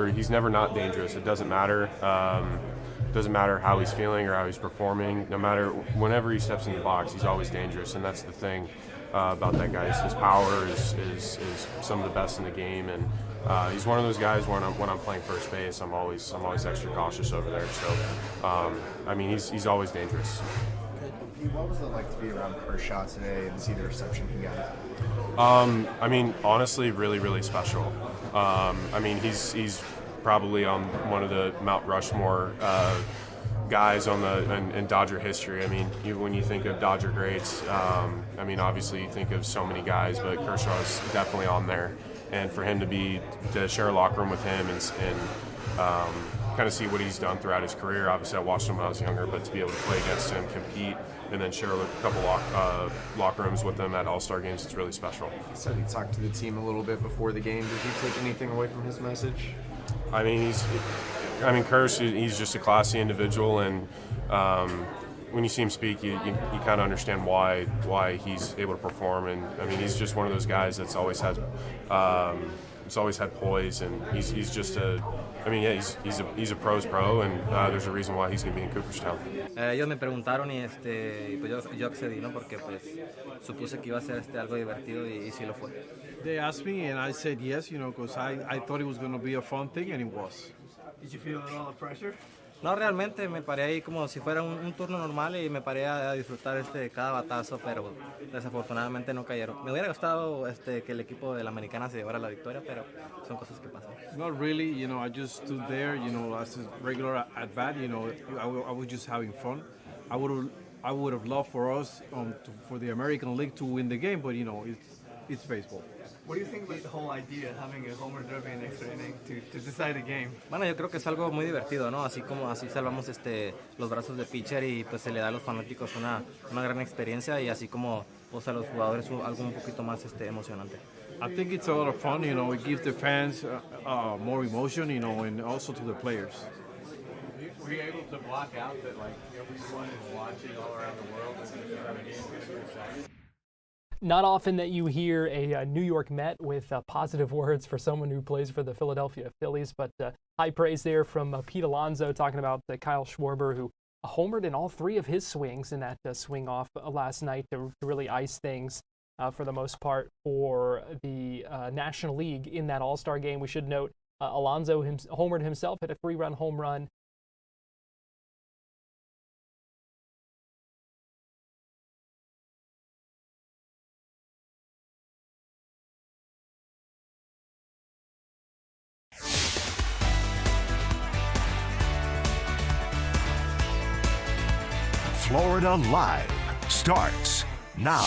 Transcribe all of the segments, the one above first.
He's never not dangerous. It doesn't matter. Doesn't matter how he's feeling or how he's performing. No matter whenever he steps in the box, he's always dangerous, and that's the thing about that guy. His power is some of the best in the game, and he's one of those guys when I'm playing first base, I'm always extra cautious over there. So I mean, he's always dangerous. What was it like to be around Kershaw today and see the reception he got? I mean, honestly, really, really special. I mean, he's probably on one of the Mount Rushmore guys in Dodger history. I mean, when you think of Dodger greats, I mean, obviously you think of so many guys, but Kershaw's definitely on there. And for him to share a locker room with him and kind of see what he's done throughout his career. Obviously, I watched him when I was younger, but to be able to play against him, compete, and then share a couple locker rooms with him at All-Star games, it's really special. He said he talked to the team a little bit before the game. Did you take anything away from his message? I mean, Kersh, he's just a classy individual, and when you see him speak, you kind of understand why he's able to perform. And I mean, he's just one of those guys that's always had poise, and he's just a. I mean, yeah, he's a pro's pro, and there's a reason why he's going to be in Cooperstown. Ellos me preguntaron y pues yo accedí, ¿no? Porque pues supuse que iba a ser algo divertido y sí lo fue. They asked me and I said yes, because I thought it was going to be a fun thing, and it was. Did you feel a lot of pressure? No, realmente me paré ahí como si fuera un turno normal y me paré a disfrutar cada batazo, pero desafortunadamente no cayeron. Me hubiera gustado que el equipo de la Americana se llevara la victoria, pero son cosas que pasan. Not really, I just stood there, as a regular at bat, I was just having fun. I would have loved for us for the American League to win the game, but it's baseball. What do you think about the whole idea of having a homer derby in extra inning to decide a game? Bueno, yo creo que es algo muy divertido, ¿no? Así salvamos los brazos de pitcher y pues se le da a los fanáticos una gran experiencia y así como pues a los jugadores algo un poquito más emocionante. I think it's a lot of fun, it gives the fans more emotion, and also to the players. Were you able to block out that like everyone is watching all around the world and you're having games? Not often that you hear a New York Met with positive words for someone who plays for the Philadelphia Phillies, but high praise there from Pete Alonso talking about Kyle Schwarber, who homered in all three of his swings in that swing off last night to really ice things for the most part for the National League in that All-Star game. We should note Alonso homered himself, hit a 3-run home run. Florida Live starts now.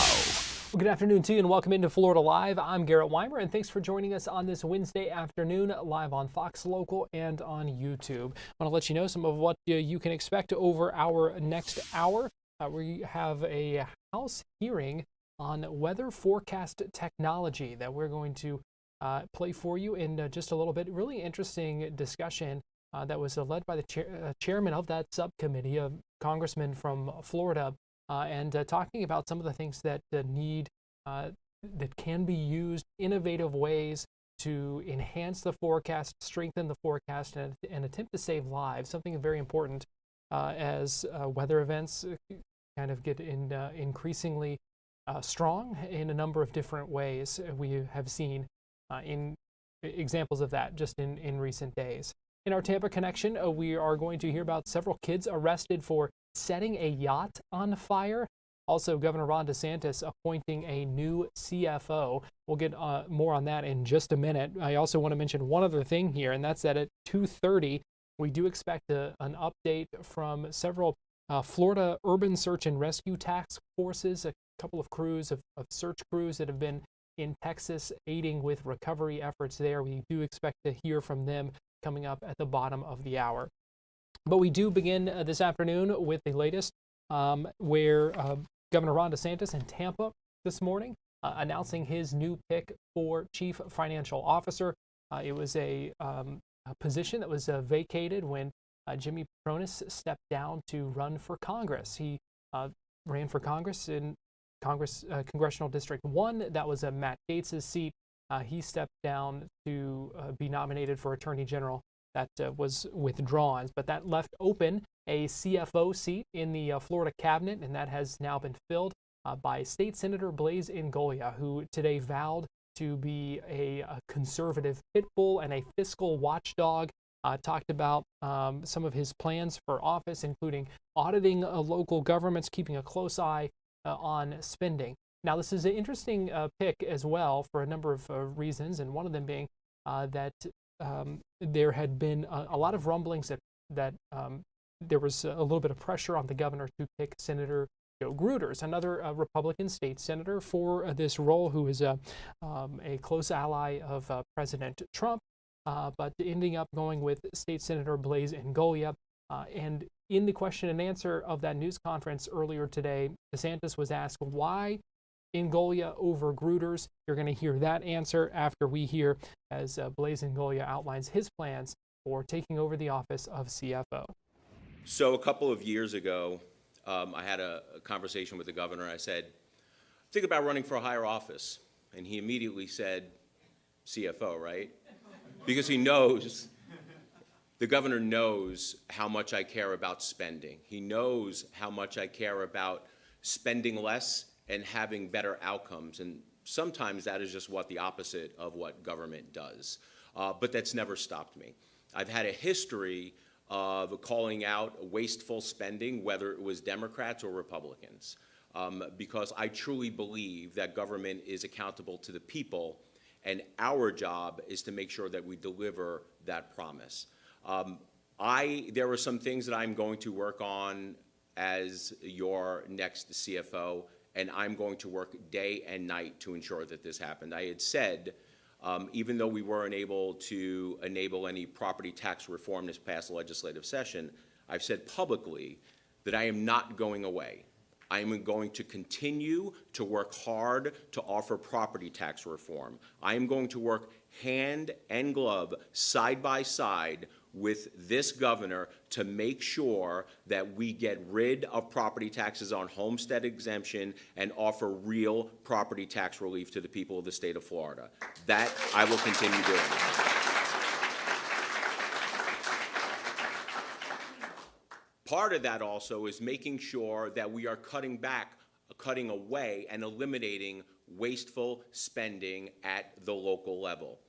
Well, good afternoon to you and welcome into Florida Live. I'm Garrett Weimer, and thanks for joining us on this Wednesday afternoon live on Fox Local and on YouTube. I want to let you know some of what you can expect over our next hour. We have a House hearing on weather forecast technology that we're going to play for you in just a little bit. Really interesting discussion that was led by the chairman of that subcommittee, a congressman from Florida, and talking about some of the things that that can be used, innovative ways to enhance the forecast, strengthen the forecast, and attempt to save lives. Something very important as weather events kind of get increasingly strong in a number of different ways. We have seen in examples of that just in recent days. In our Tampa connection, we are going to hear about several kids arrested for setting a yacht on fire. Also, Governor Ron DeSantis appointing a new CFO. We'll get more on that in just a minute. I also want to mention one other thing here, and that's that at 2:30, we do expect an update from several Florida urban search and rescue task forces, a couple of crews of search crews that have been in Texas aiding with recovery efforts there. We do expect to hear from them coming up at the bottom of the hour. But we do begin this afternoon with the latest where Governor Ron DeSantis in Tampa this morning announcing his new pick for Chief Financial Officer. It was a position that was vacated when Jimmy Patronis stepped down to run for Congress. He ran for Congress in Congressional District 1. That was Matt Gaetz's seat. he stepped down to be nominated for Attorney General. That was withdrawn, but that left open a CFO seat in the Florida cabinet, and that has now been filled by State Senator Blaise Ingoglia, who today vowed to be a conservative pit bull and a fiscal watchdog. Talked about some of his plans for office, including auditing local governments, keeping a close eye on spending. Now, this is an interesting pick as well for a number of reasons, and one of them being that there had been a lot of rumblings that there was a little bit of pressure on the governor to pick Senator Joe Gruters, another Republican state senator, for this role, who is a close ally of President Trump, but ending up going with State Senator Blaise Ingoglia. And in the question and answer of that news conference earlier today, DeSantis was asked why Ingoglia over Gruters. You're going to hear that answer after we hear as Blaise Ingoglia outlines his plans for taking over the office of CFO. So a couple of years ago, I had a conversation with the governor. I said, think about running for a higher office. And he immediately said, CFO, right? Because he knows, the governor knows how much I care about spending. He knows how much I care about spending less and having better outcomes. And sometimes that is just the opposite of what government does. But that's never stopped me. I've had a history of calling out wasteful spending, whether it was Democrats or Republicans, because I truly believe that government is accountable to the people, and our job is to make sure that we deliver that promise. There are some things that I'm going to work on as your next CFO, and I'm going to work day and night to ensure that this happened. I had said, even though we weren't able to enable any property tax reform this past legislative session, I've said publicly that I am not going away. I am going to continue to work hard to offer property tax reform. I am going to work hand and glove, side by side, with this governor to make sure that we get rid of property taxes on homestead exemption and offer real property tax relief to the people of the state of Florida. That I will continue doing. Part of that also is making sure that we are cutting away and eliminating wasteful spending at the local level.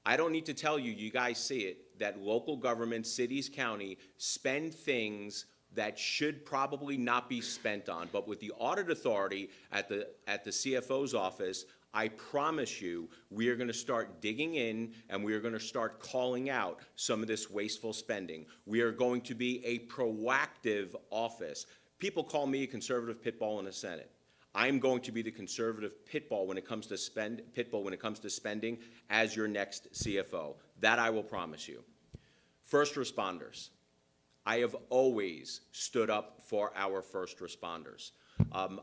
I don't need to tell you, you guys see it, that local governments, cities, county, spend things that should probably not be spent on. But with the audit authority at the CFO's office, I promise you, we are going to start digging in and we are going to start calling out some of this wasteful spending. We are going to be a proactive office. People call me a conservative pit bull in the Senate. I'm going to be the conservative pit bull when it comes to spending as your next CFO. That I will promise you. First responders. I have always stood up for our first responders.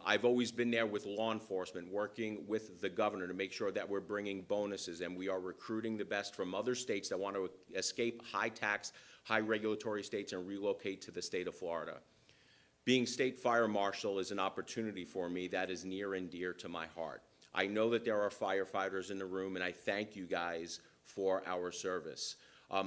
I've always been there with law enforcement, working with the governor to make sure that we're bringing bonuses and we are recruiting the best from other states that want to escape high tax, high regulatory states and relocate to the state of Florida. Being state fire marshal is an opportunity for me that is near and dear to my heart. I know that there are firefighters in the room, and I thank you guys for our service.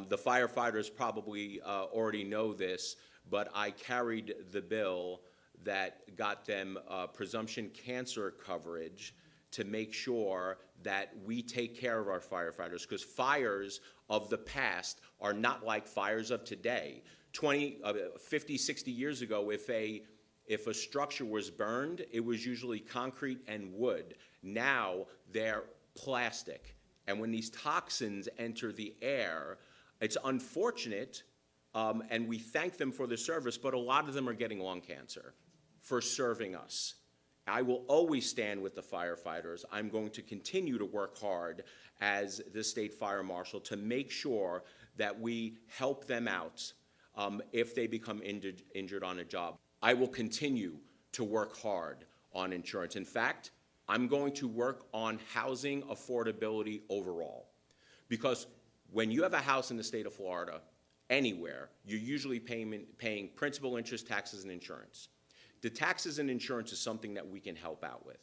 The firefighters probably already know this, but I carried the bill that got them presumption cancer coverage to make sure that we take care of our firefighters, because fires of the past are not like fires of today. 50, 60 years ago, if a structure was burned, it was usually concrete and wood. Now they're plastic. And when these toxins enter the air, it's unfortunate, and we thank them for the service, but a lot of them are getting lung cancer for serving us. I will always stand with the firefighters. I'm going to continue to work hard as the state fire marshal to make sure that we help them out if they become injured on a job. I will continue to work hard on insurance. In fact, I'm going to work on housing affordability overall. Because when you have a house in the state of Florida, anywhere, you're usually paying principal, interest, taxes, and insurance. The taxes and insurance is something that we can help out with.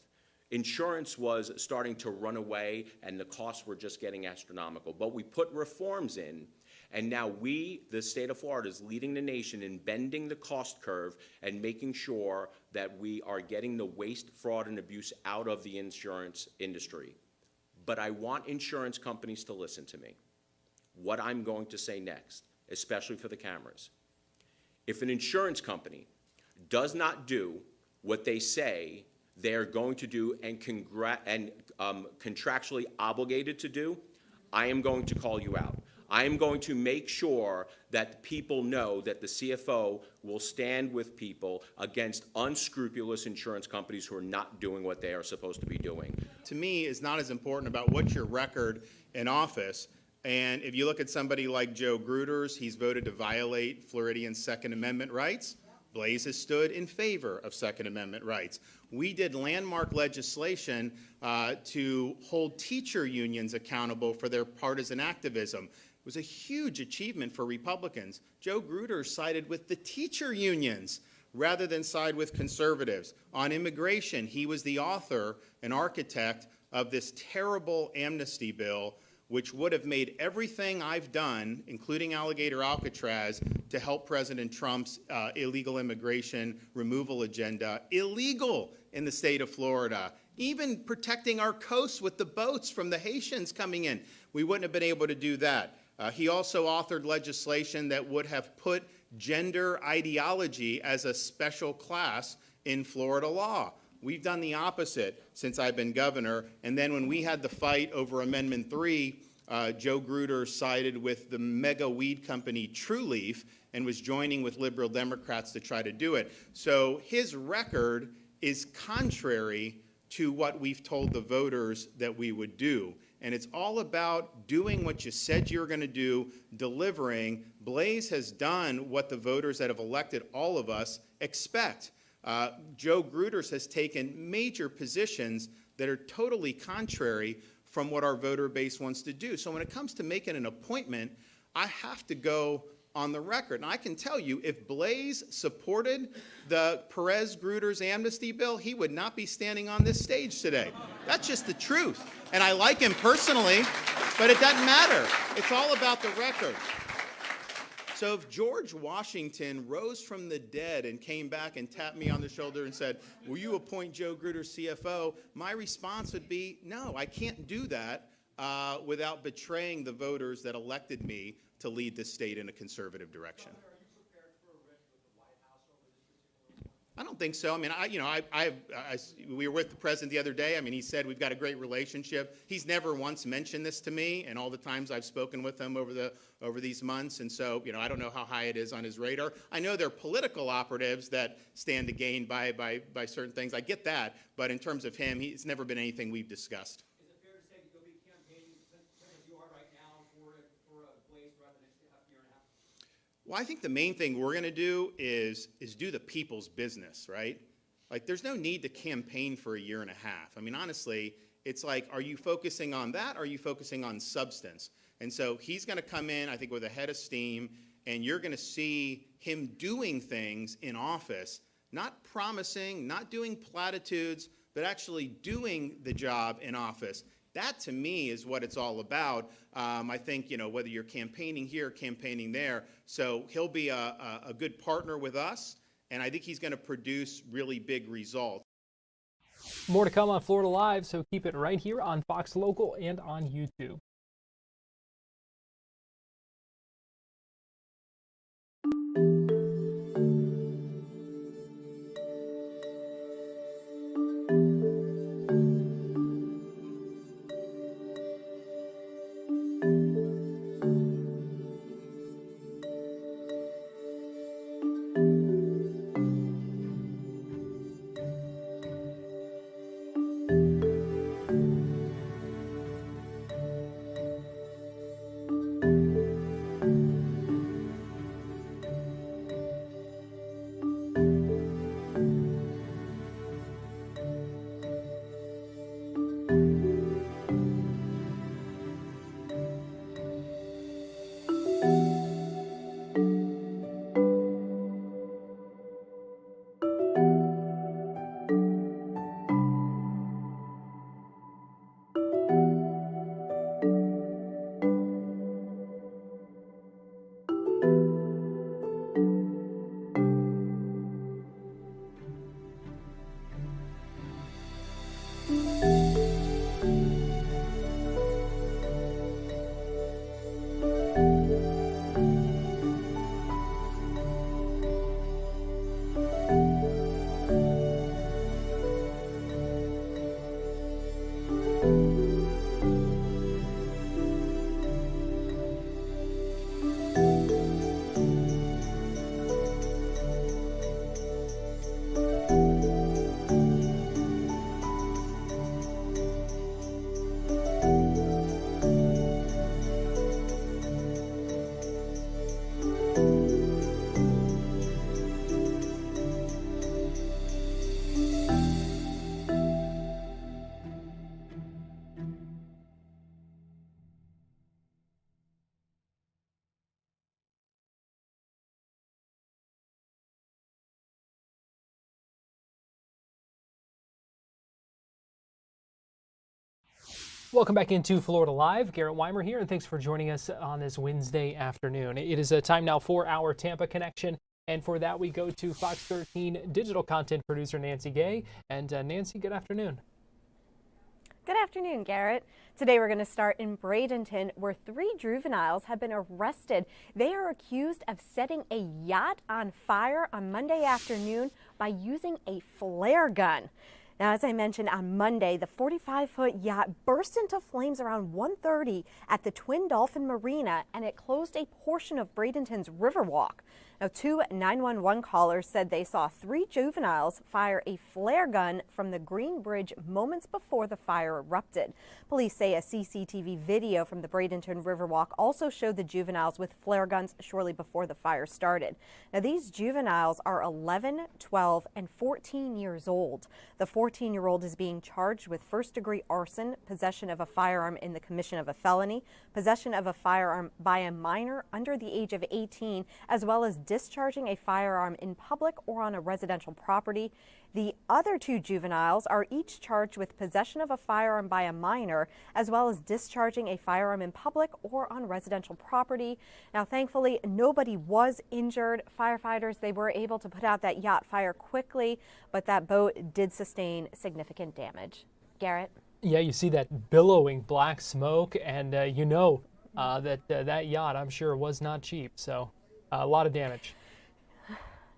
Insurance was starting to run away, and the costs were just getting astronomical. But we put reforms in, and now we, the state of Florida, is leading the nation in bending the cost curve and making sure that we are getting the waste, fraud, and abuse out of the insurance industry. But I want insurance companies to listen to me. What I'm going to say next, especially for the cameras. If an insurance company does not do what they say they're going to do and contractually obligated to do, I am going to call you out. I am going to make sure that people know that the CFO will stand with people against unscrupulous insurance companies who are not doing what they are supposed to be doing. To me, is not as important about what's your record in office. And if you look at somebody like Joe Gruters, he's voted to violate Floridians' Second Amendment rights. Blaise has stood in favor of Second Amendment rights. We did landmark legislation to hold teacher unions accountable for their partisan activism. It was a huge achievement for Republicans. Joe Gruters sided with the teacher unions rather than side with conservatives. On immigration, he was the author and architect of this terrible amnesty bill, which would have made everything I've done, including Alligator Alcatraz, to help President Trump's illegal immigration removal agenda illegal in the state of Florida. Even protecting our coast with the boats from the Haitians coming in, we wouldn't have been able to do that. He also authored legislation that would have put gender ideology as a special class in Florida law. We've done the opposite since I've been governor. And then when we had the fight over Amendment 3, Joe Gruters sided with the mega weed company True Leaf and was joining with liberal Democrats to try to do it. So his record is contrary to what we've told the voters that we would do. And it's all about doing what you said you were going to do, delivering. Blaise has done what the voters that have elected all of us expect. Joe Gruters has taken major positions that are totally contrary from what our voter base wants to do. So when it comes to making an appointment, I have to go on the record. And I can tell you, if Blaise supported the Perez-Gruters amnesty bill, he would not be standing on this stage today. That's just the truth. And I like him personally, but it doesn't matter. It's all about the record. So if George Washington rose from the dead and came back and tapped me on the shoulder and said, will you appoint Joe Gruters CFO? My response would be, no, I can't do that without betraying the voters that elected me to lead this state in a conservative direction. I don't think so. I mean, we were with the president the other day. I mean, he said we've got a great relationship. He's never once mentioned this to me, and all the times I've spoken with him over these months. And so, I don't know how high it is on his radar. I know there are political operatives that stand to gain by certain things. I get that, but in terms of him, it's never been anything we've discussed. Is it fair to say that you'll be campaigning as you are right now for Blaise rather than a year and a half? Well, I think the main thing we're going to do is do the people's business, right? Like, there's no need to campaign for a year and a half. I mean, honestly, it's like, are you focusing on that, or are you focusing on substance? And so he's going to come in, I think, with a head of steam, and you're going to see him doing things in office, not promising, not doing platitudes, but actually doing the job in office. That, to me, is what it's all about. I think, whether you're campaigning here, campaigning there. So he'll be a good partner with us, and I think he's going to produce really big results. More to come on Florida Live, so keep it right here on Fox Local and on YouTube. Welcome back into Florida Live. Garrett Weimer here, and thanks for joining us on this Wednesday afternoon. It is time now for our Tampa Connection, and for that we go to Fox 13 digital content producer Nancy Gay. And Nancy, good afternoon. Good afternoon, Garrett. Today we're going to start in Bradenton, where 3 juveniles have been arrested. They are accused of setting a yacht on fire on Monday afternoon by using a flare gun. Now, as I mentioned on Monday, the 45-foot yacht burst into flames around 1:30 at the Twin Dolphin Marina, and it closed a portion of Bradenton's Riverwalk. Now, 2 911 callers said they saw 3 juveniles fire a flare gun from the Green Bridge moments before the fire erupted. Police say a CCTV video from the Bradenton Riverwalk also showed the juveniles with flare guns shortly before the fire started. Now, these juveniles are 11, 12, and 14 years old. The 14-year-old is being charged with first-degree arson, possession of a firearm in the commission of a felony, possession of a firearm by a minor under the age of 18, as well as discharging a firearm in public or on a residential property. The other 2 juveniles are each charged with possession of a firearm by a minor, as well as discharging a firearm in public or on residential property. Now, thankfully, nobody was injured. Firefighters, they were able to put out that yacht fire quickly, but that boat did sustain significant damage. Garrett? Yeah, you see that billowing black smoke, and that yacht, I'm sure, was not cheap. So a lot of damage.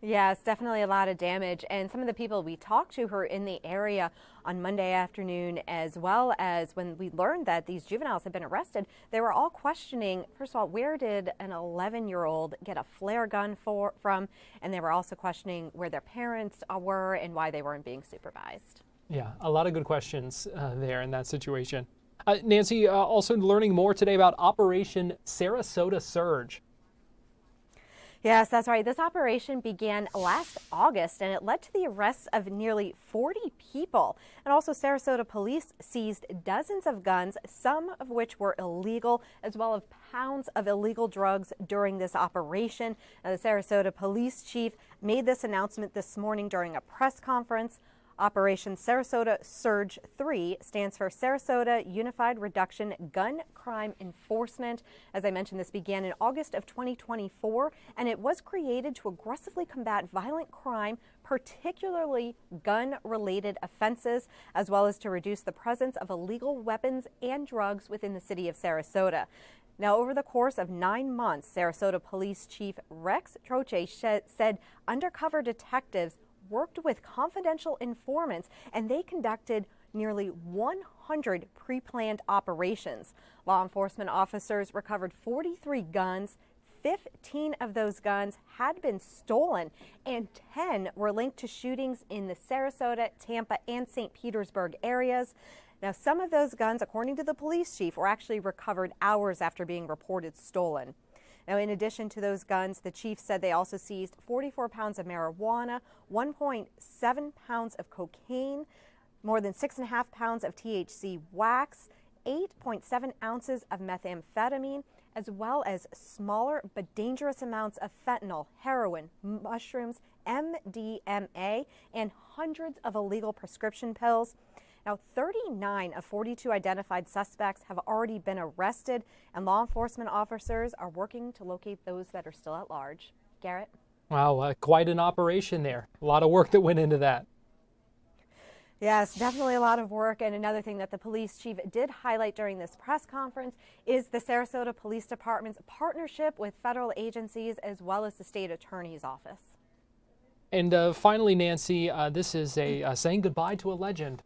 Yes, definitely a lot of damage. And some of the people we talked to who were in the area on Monday afternoon, as well as when we learned that these juveniles had been arrested, they were all questioning, first of all, where did an 11-year-old get a flare gun from? And they were also questioning where their parents were and why they weren't being supervised. Yeah, a lot of good questions there in that situation. Nancy, also learning more today about Operation Sarasota Surge. Yes, that's right. This operation began last August, and it led to the arrests of nearly 40 people. And also, Sarasota police seized dozens of guns, some of which were illegal, as well as pounds of illegal drugs during this operation. Now, the Sarasota police chief made this announcement this morning during a press conference. Operation Sarasota Surge 3 stands for Sarasota Unified Reduction Gun Crime Enforcement. As I mentioned, this began in August of 2024, and it was created to aggressively combat violent crime, particularly gun-related offenses, as well as to reduce the presence of illegal weapons and drugs within the city of Sarasota. Now, over the course of 9 months, Sarasota Police Chief Rex Troche said undercover detectives worked with confidential informants, and they conducted nearly 100 pre-planned operations. Law enforcement officers recovered 43 guns. 15 of those guns had been stolen, and 10 were linked to shootings in the Sarasota, Tampa, and St. Petersburg areas. Now, some of those guns, according to the police chief, were actually recovered hours after being reported stolen. Now, in addition to those guns, the chief said they also seized 44 pounds of marijuana, 1.7 pounds of cocaine, more than 6.5 pounds of THC wax, 8.7 ounces of methamphetamine, as well as smaller but dangerous amounts of fentanyl, heroin, mushrooms, MDMA, and hundreds of illegal prescription pills. Now, 39 of 42 identified suspects have already been arrested, and law enforcement officers are working to locate those that are still at large. Garrett? Wow, quite an operation there. A lot of work that went into that. Yes, definitely a lot of work. And another thing that the police chief did highlight during this press conference is the Sarasota Police Department's partnership with federal agencies as well as the state attorney's office. And finally, Nancy, this is a saying goodbye to a legend.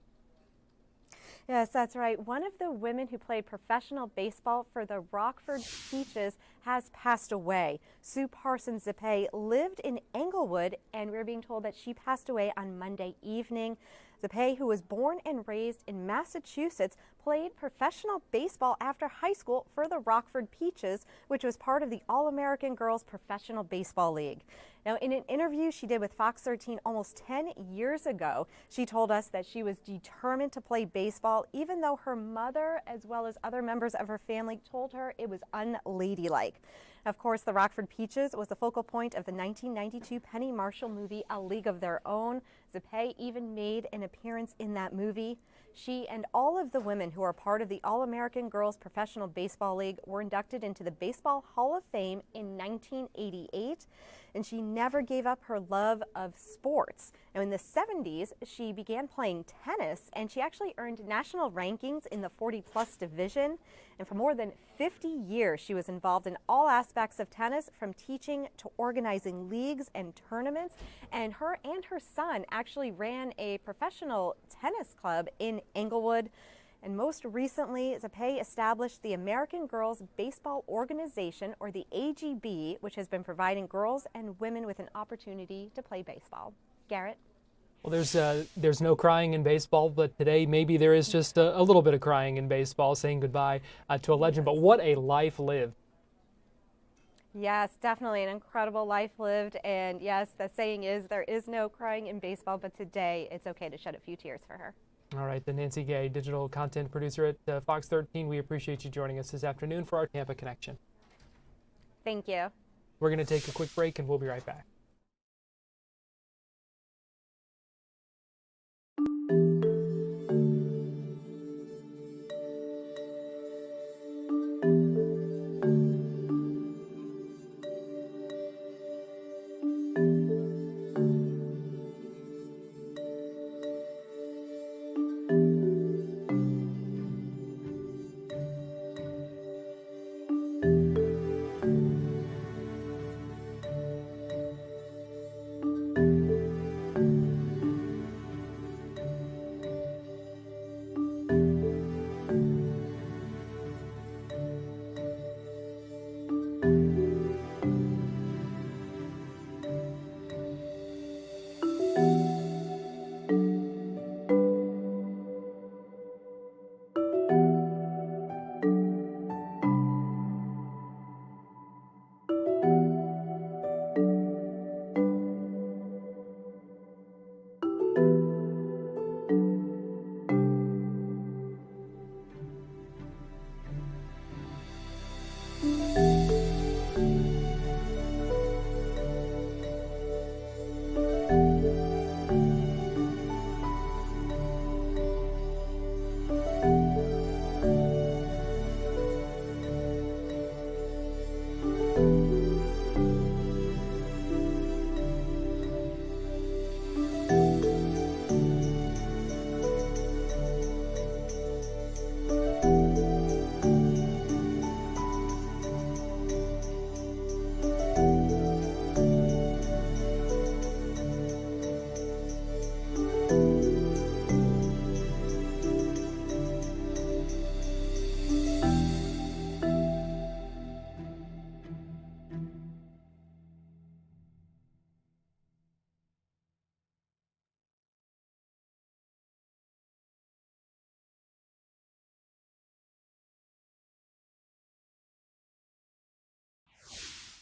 Yes, that's right. One of the women who played professional baseball for the Rockford Peaches has passed away. Sue Parsons Zappe lived in Englewood, and we're being told that she passed away on Monday evening. Zappe, who was born and raised in Massachusetts, played professional baseball after high school for the Rockford Peaches, which was part of the All-American Girls Professional Baseball League. Now, in an interview she did with Fox 13 almost 10 years ago, she told us that she was determined to play baseball, even though her mother, as well as other members of her family, told her it was unladylike. Of course, the Rockford Peaches was the focal point of the 1992 Penny Marshall movie, A League of Their Own. Zappe even made an appearance in that movie. She and all of the women who who are part of the All-American Girls Professional Baseball League, were inducted into the Baseball Hall of Fame in 1988, and she never gave up her love of sports. Now, in the 70s, she began playing tennis, and she actually earned national rankings in the 40-plus division. And for more than 50 years, she was involved in all aspects of tennis, from teaching to organizing leagues and tournaments. And her son actually ran a professional tennis club in Englewood. And most recently, Zapay established the American Girls Baseball Organization, or the AGB, which has been providing girls and women with an opportunity to play baseball. Garrett? Well, there's no crying in baseball, but today maybe there is just a little bit of crying in baseball, saying goodbye to a legend. But what a life lived. Yes, definitely an incredible life lived. And yes, the saying is there is no crying in baseball, but today it's okay to shed a few tears for her. All right, the Nancy Gay, digital content producer at Fox 13. We appreciate you joining us this afternoon for our Tampa Connection. Thank you. We're going to take a quick break, and we'll be right back.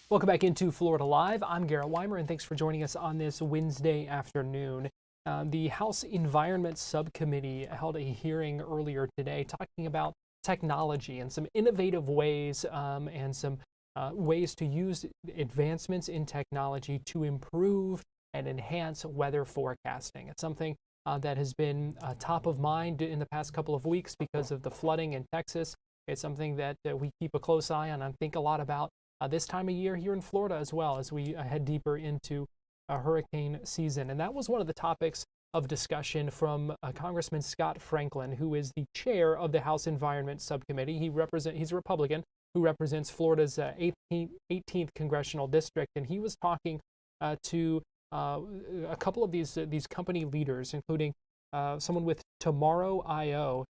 Welcome back into Florida Live. I'm Garrett Weimer, and thanks for joining us on this Wednesday afternoon. The House Environment Subcommittee held a hearing earlier today talking about technology and some innovative ways and some ways to use advancements in technology to improve and enhance weather forecasting. It's something that has been top of mind in the past couple of weeks because of the flooding in Texas. It's something that we keep a close eye on and think a lot about this time of year here in Florida as well, as we head deeper into hurricane season. And that was one of the topics of discussion from Congressman Scott Franklin, who is the chair of the House Environment Subcommittee. He's a Republican who represents Florida's 18th congressional district, and he was talking to a couple of these company leaders, including someone with Tomorrow.io,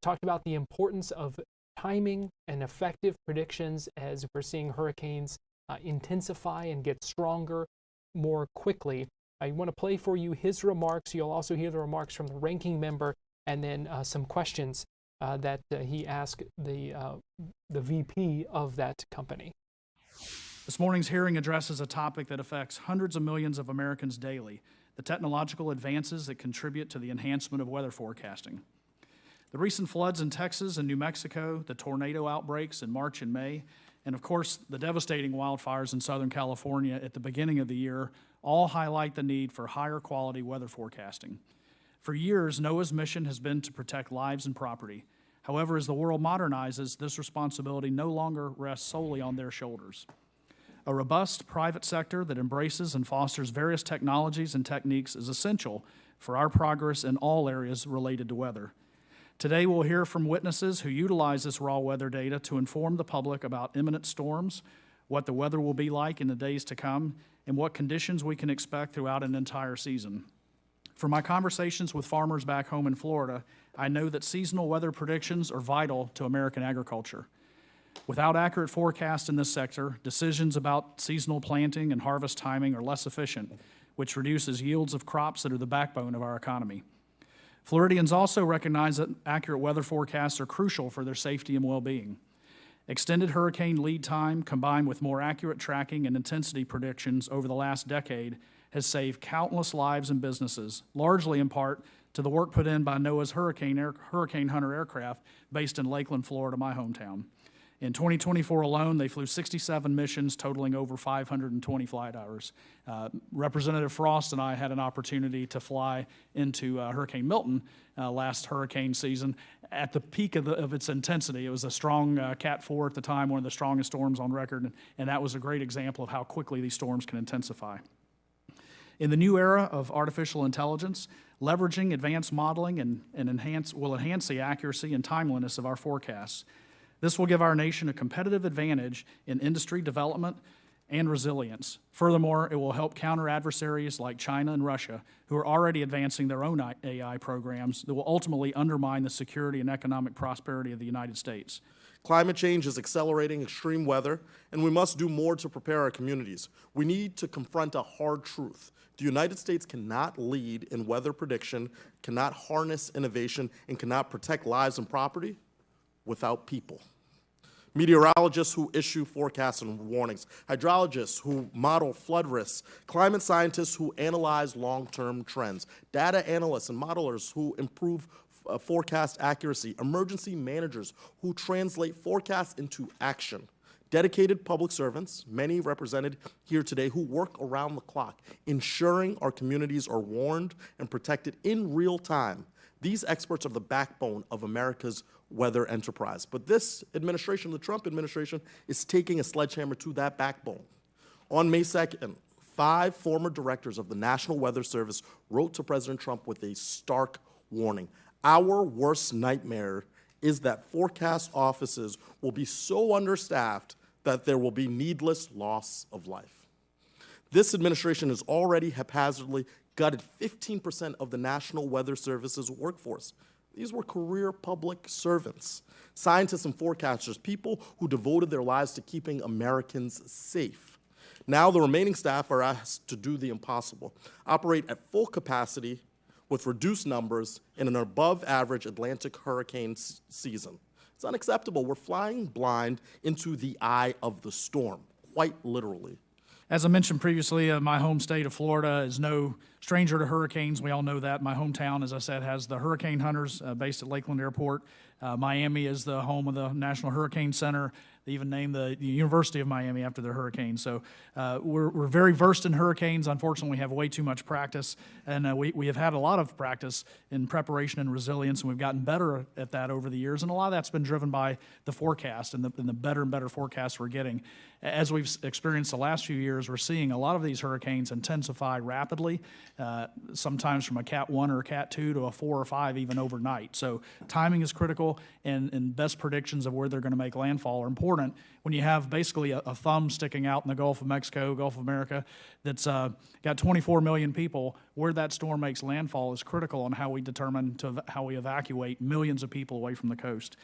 talked about the importance of timing and effective predictions as we're seeing hurricanes intensify and get stronger more quickly. I want to play for you his remarks. You'll also hear the remarks from the ranking member, and then some questions that he asked the VP of that company. This morning's hearing addresses a topic that affects hundreds of millions of Americans daily: the technological advances that contribute to the enhancement of weather forecasting. The recent floods in Texas and New Mexico, the tornado outbreaks in March and May, and of course the devastating wildfires in Southern California at the beginning of the year all highlight the need for higher quality weather forecasting. For years, NOAA's mission has been to protect lives and property. However, as the world modernizes, this responsibility no longer rests solely on their shoulders. A robust private sector that embraces and fosters various technologies and techniques is essential for our progress in all areas related to weather. Today, we'll hear from witnesses who utilize this raw weather data to inform the public about imminent storms, what the weather will be like in the days to come, and what conditions we can expect throughout an entire season. From my conversations with farmers back home in Florida, I know that seasonal weather predictions are vital to American agriculture. Without accurate forecasts in this sector, decisions about seasonal planting and harvest timing are less efficient, which reduces yields of crops that are the backbone of our economy. Floridians also recognize that accurate weather forecasts are crucial for their safety and well-being. Extended hurricane lead time combined with more accurate tracking and intensity predictions over the last decade has saved countless lives and businesses, largely in part to the work put in by NOAA's Hurricane Hunter aircraft based in Lakeland, Florida, my hometown. In 2024 alone, they flew 67 missions totaling over 520 flight hours. Representative Frost and I had an opportunity to fly into Hurricane Milton last hurricane season at the peak of its intensity. It was a strong Cat 4 at the time, one of the strongest storms on record, and that was a great example of how quickly these storms can intensify. In the new era of artificial intelligence, leveraging advanced modeling will enhance the accuracy and timeliness of our forecasts. This will give our nation a competitive advantage in industry development and resilience. Furthermore, it will help counter adversaries like China and Russia, who are already advancing their own AI programs that will ultimately undermine the security and economic prosperity of the United States. Climate change is accelerating extreme weather, and we must do more to prepare our communities. We need to confront a hard truth. The United States cannot lead in weather prediction, cannot harness innovation, and cannot protect lives and property without people. Meteorologists who issue forecasts and warnings, hydrologists who model flood risks, climate scientists who analyze long-term trends, data analysts and modelers who improve forecast accuracy, emergency managers who translate forecasts into action, dedicated public servants, many represented here today, who work around the clock, ensuring our communities are warned and protected in real time. These experts are the backbone of America's weather enterprise. But this administration, the Trump administration, is taking a sledgehammer to that backbone. On May 2nd, 5 former directors of the National Weather Service wrote to President Trump with a stark warning. Our worst nightmare is that forecast offices will be so understaffed that there will be needless loss of life. This administration has already haphazardly gutted 15% of the National Weather Service's workforce. These were career public servants, scientists and forecasters, people who devoted their lives to keeping Americans safe. Now the remaining staff are asked to do the impossible, operate at full capacity with reduced numbers in an above-average Atlantic hurricane season. It's unacceptable. We're flying blind into the eye of the storm, quite literally. As I mentioned previously, my home state of Florida is no stranger to hurricanes. We all know that. My hometown, as I said, has the Hurricane Hunters based at Lakeland Airport. Miami is the home of the National Hurricane Center. They even named the University of Miami after their hurricane. So we're very versed in hurricanes. Unfortunately, we have way too much practice, and we have had a lot of practice in preparation and resilience, and we've gotten better at that over the years. And a lot of that's been driven by the forecast and the better and better forecasts we're getting. As we've experienced the last few years, we're seeing a lot of these hurricanes intensify rapidly, sometimes from a Cat 1 or a Cat 2 to a 4 or 5 even overnight. So timing is critical, and best predictions of where they're going to make landfall are important when you have basically a thumb sticking out in the Gulf of Mexico, Gulf of America, that's got 24 million people. Where that storm makes landfall is critical on how we determine how we evacuate millions of people away from the coast.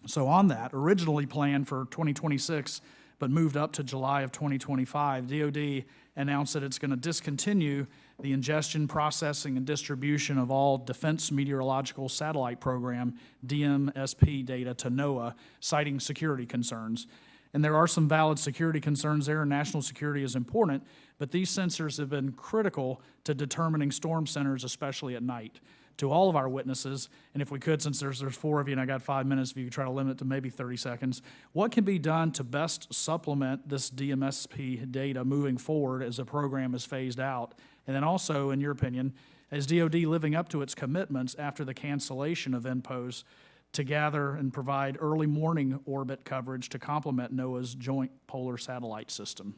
So on that, originally planned for 2026, but moved up to July of 2025, DoD announced that it's going to discontinue the ingestion, processing, and distribution of all Defense Meteorological Satellite Program, DMSP data to NOAA, citing security concerns. And there are some valid security concerns there, and national security is important, but these sensors have been critical to determining storm centers, especially at night. To all of our witnesses, and if we could, since there's 4 of you and I got 5 minutes, if you could try to limit it to maybe 30 seconds, what can be done to best supplement this DMSP data moving forward as the program is phased out? And then also, in your opinion, is DoD living up to its commitments after the cancellation of NPOS to gather and provide early morning orbit coverage to complement NOAA's Joint Polar Satellite System.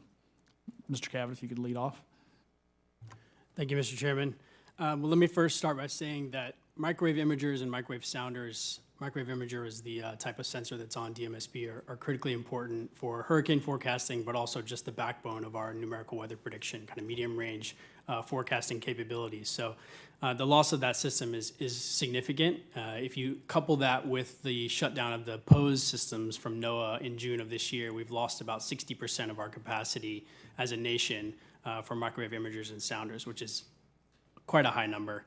Mr. Cavett, if you could lead off. Thank you, Mr. Chairman. Well, let me first start by saying that microwave imagers and microwave sounders, microwave imager is the type of sensor that's on DMSP, are critically important for hurricane forecasting, but also just the backbone of our numerical weather prediction, kind of medium range forecasting capabilities. So the loss of that system is significant. If you couple that with the shutdown of the POSE systems from NOAA in June of this year, we've lost about 60% of our capacity as a nation for microwave imagers and sounders, which is quite a high number.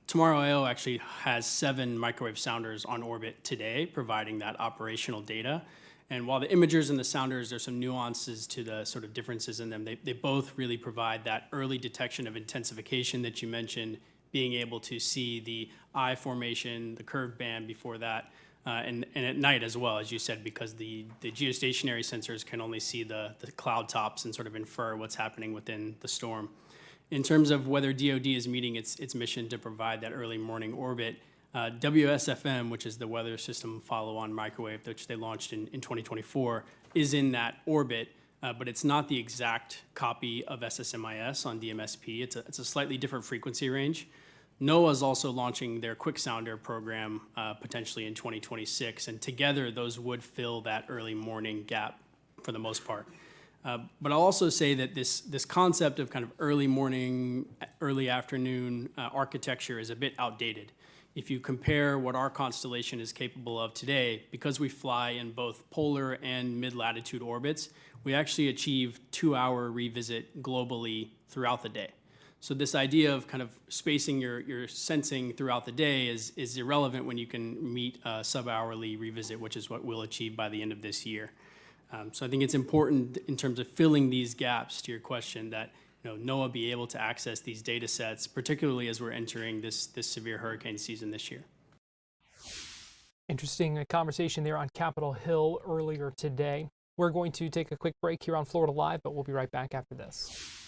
Tomorrow IO actually has 7 microwave sounders on orbit today, providing that operational data. And while the imagers and the sounders, there's some nuances to the sort of differences in them, they both really provide that early detection of intensification that you mentioned, being able to see the eye formation, the curved band before that, and at night as well, as you said, because the geostationary sensors can only see the cloud tops and sort of infer what's happening within the storm. In terms of whether DoD is meeting its mission to provide that early morning orbit, WSFM, which is the weather system follow-on microwave, which they launched in 2024, is in that orbit, but it's not the exact copy of SSMIS on DMSP. It's a slightly different frequency range. NOAA is also launching their Quick Sounder program potentially in 2026, and together those would fill that early morning gap for the most part. But I'll also say that this concept of kind of early morning, early afternoon architecture is a bit outdated. If you compare what our constellation is capable of today, because we fly in both polar and mid-latitude orbits, we actually achieve 2-hour revisit globally throughout the day. So this idea of kind of spacing your sensing throughout the day is irrelevant when you can meet a sub-hourly revisit, which is what we'll achieve by the end of this year. So I think it's important in terms of filling these gaps, to your question, that NOAA be able to access these data sets, particularly as we're entering this severe hurricane season this year. Interesting conversation there on Capitol Hill earlier today. We're going to take a quick break here on Florida Live, but we'll be right back after this.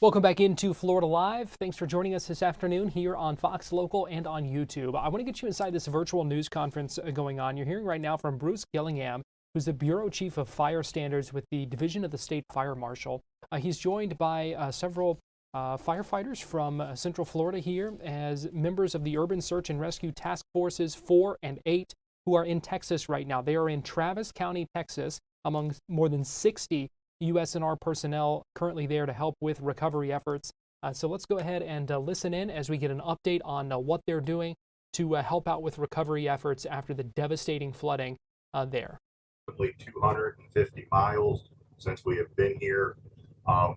Welcome back into Florida Live. Thanks for joining us this afternoon here on Fox Local and on YouTube. I want to get you inside this virtual news conference going on. You're hearing right now from Bruce Gillingham, who's the Bureau Chief of Fire Standards with the Division of the State Fire Marshal. He's joined by several firefighters from Central Florida here as members of the Urban Search and Rescue Task Forces 4 and 8 who are in Texas right now. They are in Travis County, Texas, among more than 60 USNR personnel currently there to help with recovery efforts. So let's go ahead and listen in as we get an update on what they're doing to help out with recovery efforts after the devastating flooding there. 250 miles since we have been here.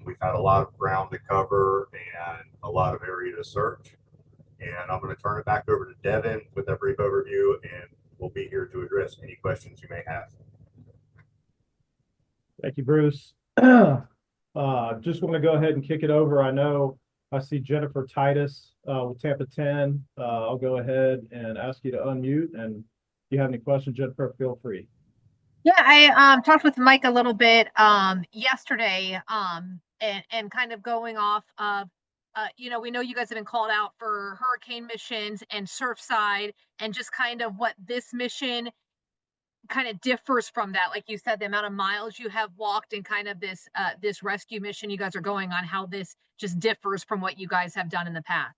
We've had a lot of ground to cover and a lot of area to search. And I'm going to turn it back over to Devin with that brief overview, and we'll be here to address any questions you may have. Thank you, Bruce. Just want to go ahead and kick it over. I see Jennifer Titus with Tampa 10. I'll go ahead and ask you to unmute, and if you have any questions, Jennifer, feel free. Yeah, I talked with Mike a little bit yesterday, and kind of going off of, we know you guys have been called out for hurricane missions and Surfside, and just kind of what this mission kind of differs from that. Like you said, the amount of miles you have walked and kind of this this rescue mission you guys are going on, how this just differs from what you guys have done in the past.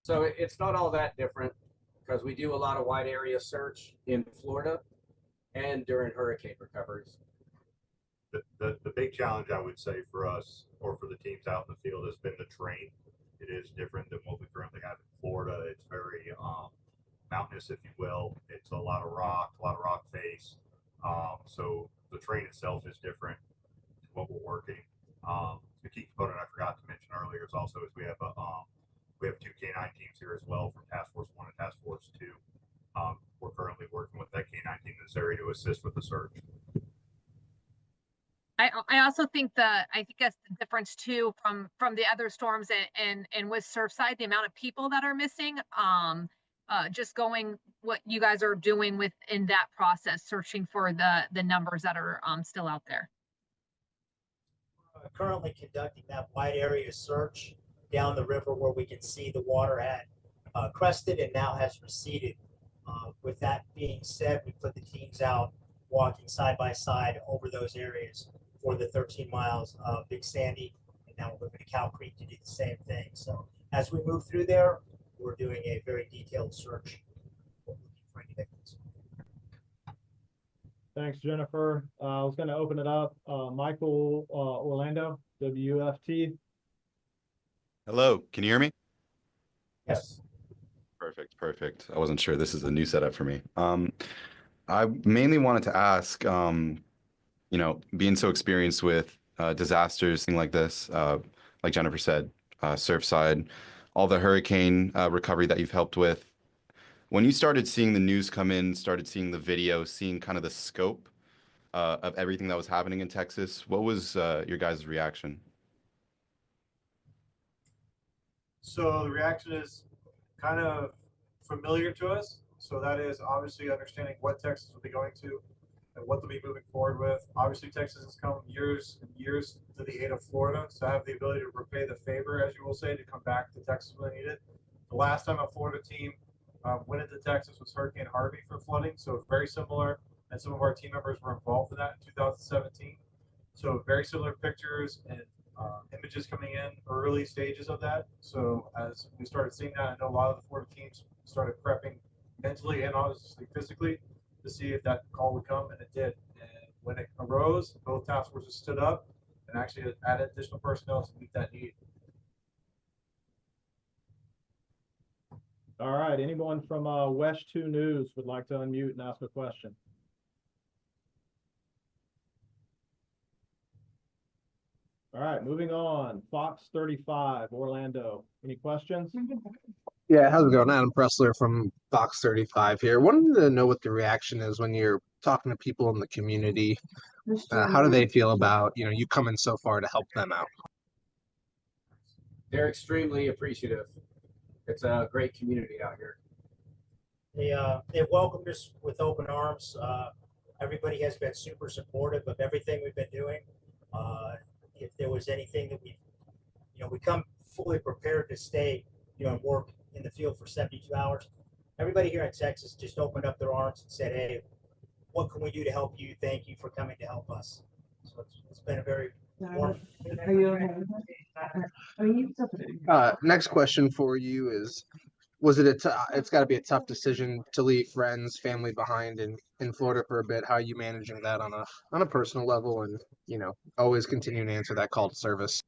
So it's not all that different, because we do a lot of wide area search in Florida and during hurricane recoveries. The big challenge, I would say, for us or for the teams out in the field has been the terrain. It is different than what we currently have in Florida. It's very mountainous, if you will. It's a lot of rock face. So the terrain itself is different to what we're working. The key component I forgot to mention earlier is also we have two K9 teams here as well from Task Force 1 and Task Force 2. We're currently working with that K9 team in this area to assist with the search. I also think that's the difference too from the other storms and with Surfside, the amount of people that are missing. Just going what you guys are doing in that process, searching for the numbers that are still out there. Currently conducting that wide area search down the river where we can see the water had crested and now has receded. With that being said, we put the teams out walking side by side over those areas for the 13 miles of Big Sandy, and now we're moving to Cow Creek to do the same thing. So as we move through there, we're doing a very detailed search looking for any victims. Thanks, Jennifer. I was going to open it up. Michael Orlando, WFT. Hello, can you hear me? Yes. Perfect. I wasn't sure. This is a new setup for me. I mainly wanted to ask, being so experienced with disasters, things like this, like Jennifer said, Surfside, all the hurricane recovery that you've helped with. When you started seeing the news come in, started seeing the video, seeing kind of the scope of everything that was happening in Texas, what was your guys' reaction? So the reaction is kind of familiar to us. So that is obviously understanding what Texas will be going to and what they'll be moving forward with. Obviously, Texas has come years and years to the aid of Florida, so I have the ability to repay the favor, as you will say, to come back to Texas when they need it. The last time a Florida team went into Texas was Hurricane Harvey for flooding, so very similar, and some of our team members were involved in that in 2017. So very similar pictures and images coming in, early stages of that. So as we started seeing that, I know a lot of the Florida teams started prepping mentally and obviously physically to see if that call would come, and it did. And when it arose, both task forces stood up and actually added additional personnel to meet that need. All right, anyone from West 2 News would like to unmute and ask a question? All right, moving on. Fox 35, Orlando. Any questions? Yeah, how's it going? Adam Pressler from Fox 35 here. Wanted to know what the reaction is when you're talking to people in the community. How do they feel about, you coming so far to help them out? They're extremely appreciative. It's a great community out here. They welcomed us with open arms. Everybody has been super supportive of everything we've been doing. If there was anything that we come fully prepared to stay, and work in the field for 72 hours. Everybody here in Texas just opened up their arms and said, hey, what can we do to help you? Thank you for coming to help us. So it's been a very warm. Next question for you is, was it it's got to be a tough decision to leave friends, family behind in Florida for a bit. How are you managing that on a personal level, and always continuing to answer that call to service?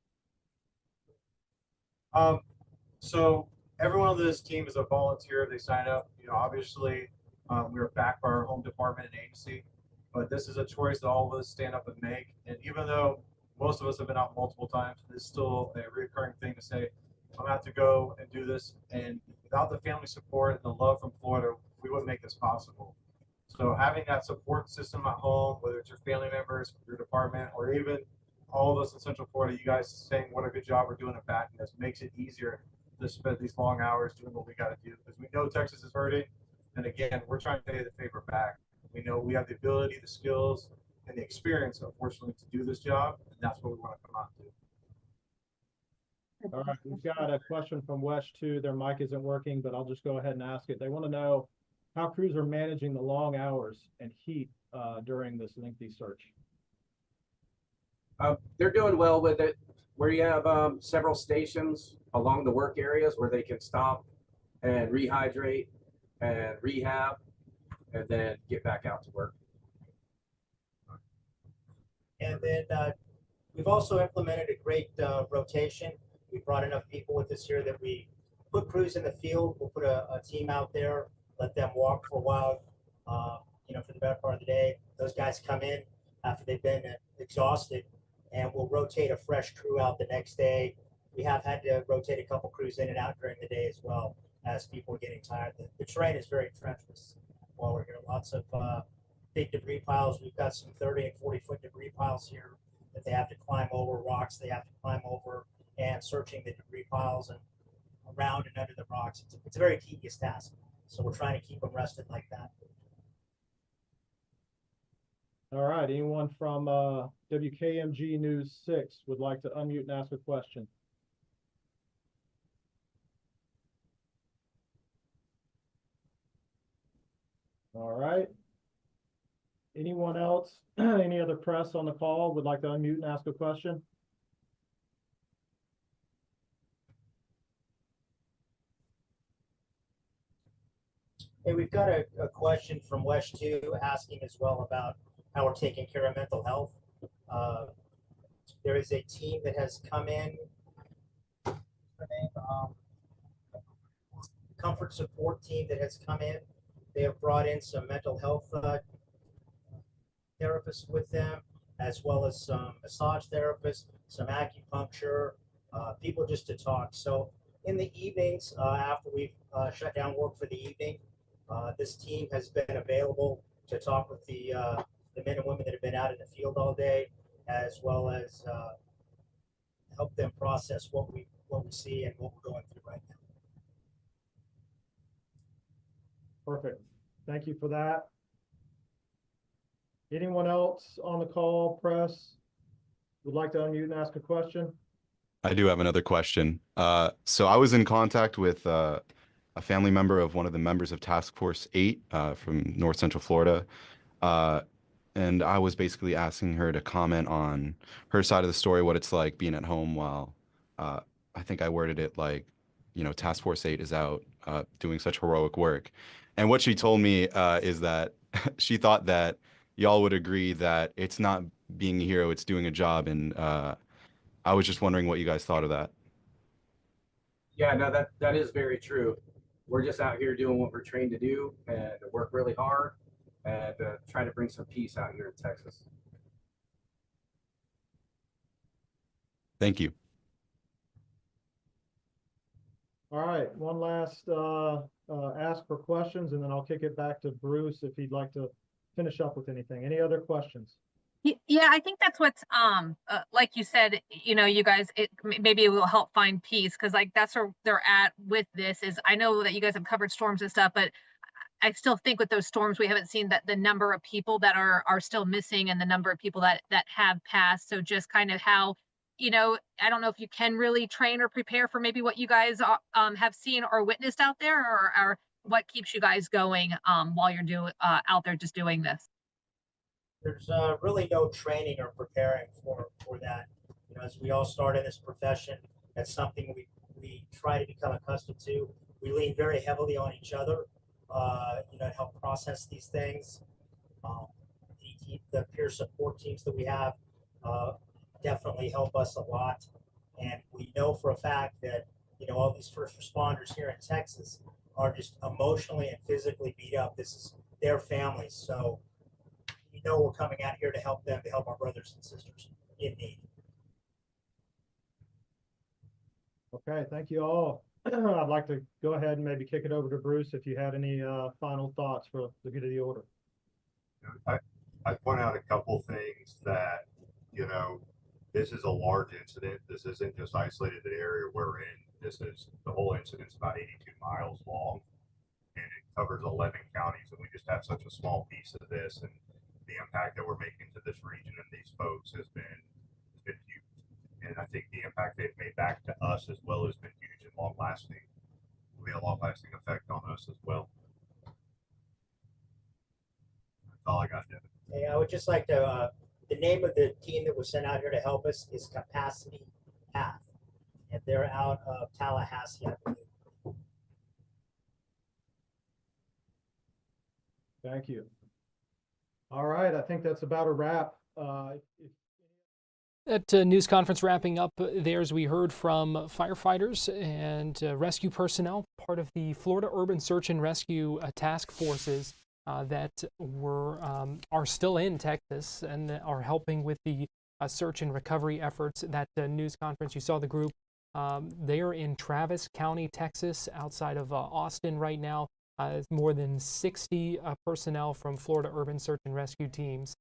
So everyone on this team is a volunteer. They sign up. Obviously, we are backed by our home department and agency, but this is a choice that all of us stand up and make. And even though most of us have been out multiple times, it's still a recurring thing to say, I'm gonna have to go and do this. And without the family support and the love from Florida, we wouldn't make this possible. So having that support system at home, whether it's your family members, your department, or even all of us in Central Florida, you guys saying what a good job we're doing at backing us makes it easier to spend these long hours doing what we got to do, because we know Texas is hurting. And again, we're trying to pay the favor back. We know we have the ability, the skills, and the experience, unfortunately, to do this job, and that's what we want to come out to. All right, we've got a question from West too. Their mic isn't working, but I'll just go ahead and ask it. They want to know how crews are managing the long hours and heat during this lengthy search. They're doing well with it. Where you have several stations along the work areas where they can stop and rehydrate and rehab and then get back out to work. And then we've also implemented a great rotation. We brought enough people with us here that we put crews in the field. We'll put a team out there, let them walk for a while, for the better part of the day. Those guys come in after they've been exhausted, and we'll rotate a fresh crew out the next day. We have had to rotate a couple crews in and out during the day as well, as people are getting tired. The terrain is very treacherous while we're here. Lots of big debris piles. We've got some 30 and 40-foot debris piles here that they have to climb over, rocks they have to climb over, and searching the debris piles and around and under the rocks. It's a very tedious task. So we're trying to keep them rested like that. All right, anyone from WKMG News 6 would like to unmute and ask a question? All right. Anyone else, any other press on the call would like to unmute and ask a question? Hey, we've got a question from West 2 asking as well about how we're taking care of mental health. There is a team that has come in, comfort support team that has come in. They have brought in some mental health therapists with them, as well as some massage therapists, some acupuncture, people just to talk. So in the evenings, after we've shut down work for the evening, this team has been available to talk with the men and women that have been out in the field all day, as well as help them process what we see and what we're going through right now. Perfect. Thank you for that. Anyone else on the call, press, would like to unmute and ask a question? I do have another question. So I was in contact with a family member of one of the members of Task Force 8 from North Central Florida. And I was basically asking her to comment on her side of the story, what it's like being at home while I think I worded it like, Task Force 8 is out doing such heroic work. And what she told me is that she thought that y'all would agree that it's not being a hero, it's doing a job. And I was just wondering what you guys thought of that. Yeah, no, that is very true. We're just out here doing what we're trained to do and work really hard and try to bring some peace out here in Texas. Thank you. All right, one last ask for questions, and then I'll kick it back to Bruce if he'd like to finish up with anything. Any other questions? Yeah, I think that's what's like you said, you guys, maybe it will help find peace, because like that's where they're at with this. Is I know that you guys have covered storms and stuff, but I still think with those storms we haven't seen that the number of people that are still missing and the number of people that have passed. So just kind of how, I don't know if you can really train or prepare for maybe what you guys have seen or witnessed out there, or what keeps you guys going while you're out there just doing this. There's really no training or preparing for that. As we all start in this profession, that's something we try to become accustomed to. we lean very heavily on each other, to help process these things. The peer support teams that we have definitely help us a lot. And we know for a fact that, all these first responders here in Texas are just emotionally and physically beat up. This is their families. So, we're coming out here to help them, to help our brothers and sisters in need. Okay, thank you all. I'd like to go ahead and maybe kick it over to Bruce if you had any final thoughts for the good of the order. I point out a couple things that, this is a large incident. This isn't just isolated to the area we're in. The whole incident's about 82 miles long, and it covers 11 counties, and we just have such a small piece of this, and the impact that we're making to this region and these folks has been huge. And I think the impact they've made back to us as well has been huge and long-lasting. Will be a long-lasting effect on us as well. That's all I got, Devin. Hey, I would just like to, the name of the team that was sent out here to help us is Capacity Path, and they're out of Tallahassee, I believe. Thank you. All right, I think that's about a wrap. That news conference wrapping up there, as we heard from firefighters and rescue personnel, part of the Florida Urban Search and Rescue task forces that are still in Texas and are helping with the search and recovery efforts. That news conference, you saw the group. They are in Travis County, Texas, outside of Austin right now. More than 60 personnel from Florida Urban Search and Rescue teams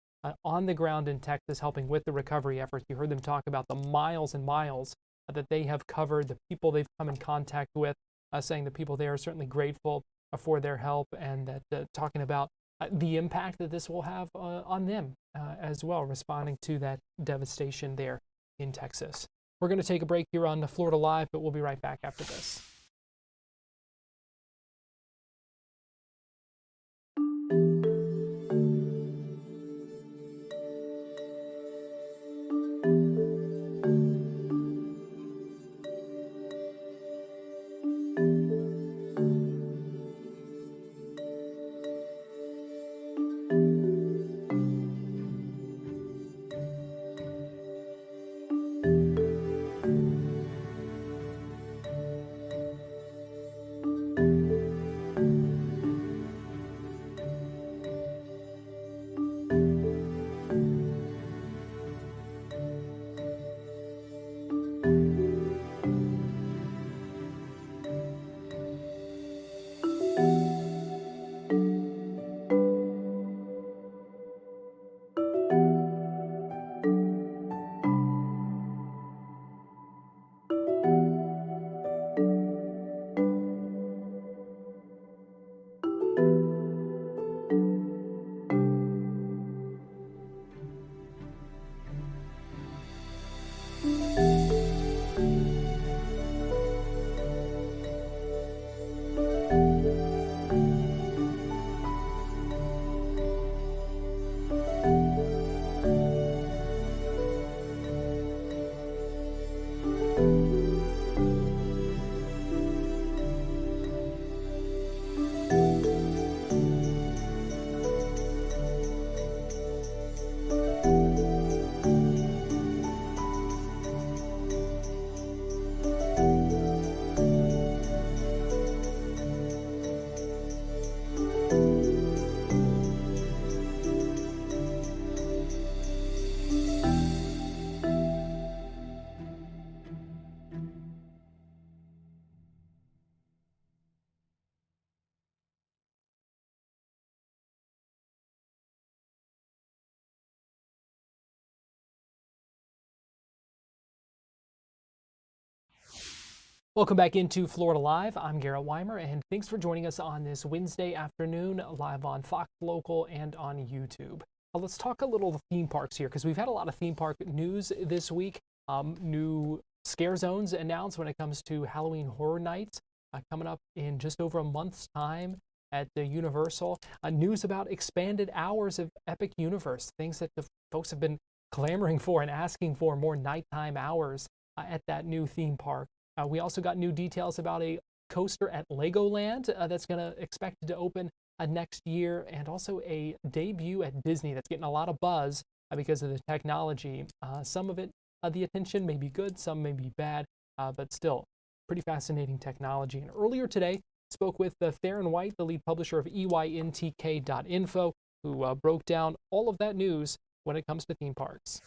on the ground in Texas helping with the recovery efforts. You heard them talk about the miles and miles that they have covered, the people they've come in contact with, saying the people there are certainly grateful for their help, and that talking about the impact that this will have on them as well, responding to that devastation there in Texas. We're going to take a break here on Florida Live, but we'll be right back after this. Welcome back into Florida Live. I'm Garrett Weimer, and thanks for joining us on this Wednesday afternoon, live on Fox Local and on YouTube. Let's talk a little theme parks here, because we've had a lot of theme park news this week. New scare zones announced when it comes to Halloween Horror Nights coming up in just over a month's time at the Universal. News about expanded hours of Epic Universe, things that the folks have been clamoring for and asking for, more nighttime hours at that new theme park. We also got new details about a coaster at Legoland that's going to expected to open next year, and also a debut at Disney that's getting a lot of buzz because of the technology. Some of it, the attention may be good, some may be bad, but still pretty fascinating technology. And earlier today, spoke with Theron White, the lead publisher of EYNTK.info, who broke down all of that news when it comes to theme parks.